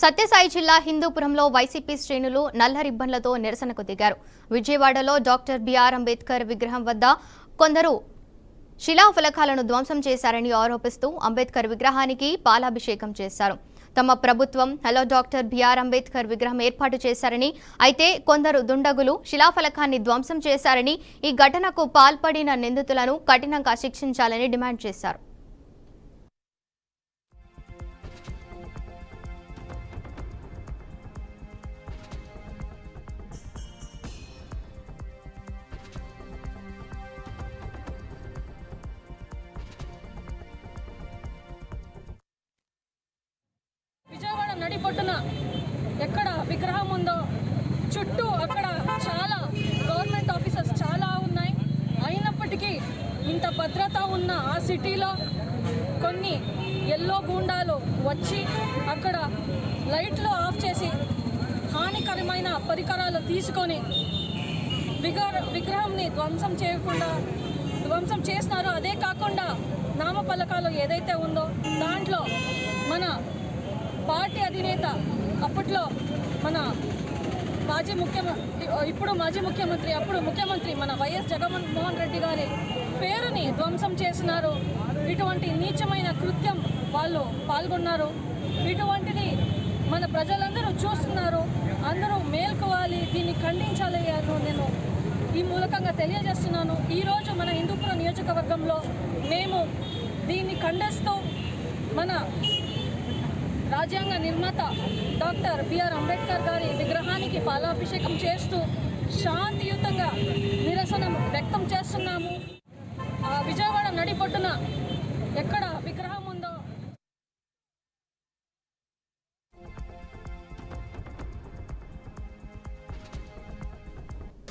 సత్యసాయి జిల్లా హిందూపురంలో వైసీపీ శ్రేణులు నల్ల రిబ్బన్లతో నిరసనకు దిగారు. విజయవాడలో డాక్టర్ బిఆర్ అంబేద్కర్ విగ్రహం వద్ద కొందరు శిలాఫలకాలను ధ్వంసం చేశారని ఆరోపిస్తూ అంబేద్కర్ విగ్రహానికి పాలాభిషేకం చేశారు. తమ ప్రభుత్వం హలో డాక్టర్ బిఆర్ అంబేద్కర్ విగ్రహం ఏర్పాటు చేశారని, అయితే కొందరు దుండగులు శిలాఫలకాన్ని ధ్వంసం చేశారని, ఈ ఘటనకు పాల్పడిన నిందితులను కఠినంగా శిక్షించాలని డిమాండ్ చేశారు. విజయవాడ నడిపొట్టున ఎక్కడ విగ్రహం ఉందో చుట్టూ అక్కడ చాలా గవర్నమెంట్ ఆఫీసర్స్ చాలా ఉన్నాయి. అయినప్పటికీ ఇంత భద్రత ఉన్న ఆ సిటీలో కొన్ని ఎల్లో గూండాలు వచ్చి అక్కడ లైట్లు ఆఫ్ చేసి హానికరమైన పరికరాలు తీసుకొని విగ్రహంని ధ్వంసం చేసినారో, అదే కాకుండా నామఫలకాలు ఏదైతే ఉందో దాంట్లో మన పార్టీ అధినేత అప్పట్లో మన ఇప్పుడు మాజీ ముఖ్యమంత్రి అప్పుడు ముఖ్యమంత్రి మన వైఎస్ జగన్మోహన్ రెడ్డి గారి పేరుని ధ్వంసం చేసినారు. ఇటువంటి నీచమైన కృత్యం వాళ్ళు పాల్గొన్నారు. ఇటువంటిది మన ప్రజలందరూ చూస్తున్నారు. అందరూ మేల్కోవాలి, దీన్ని ఖండించాలి అని నేను ఈ మూలకంగా తెలియజేస్తున్నాను. ఈరోజు మన హిందూపురం నియోజకవర్గంలో మేము దీన్ని ఖండిస్తూ మన రాజ్యాంగ నిర్మాత డాక్టర్ బిఆర్ అంబేద్కర్ గారి విగ్రహానికి పాలాభిషేకం చేస్తూ శాంతియుతంగా నిరసన వ్యక్తం చేస్తున్నాము. విజయవాడ నడిపొట్టున ఎక్కడ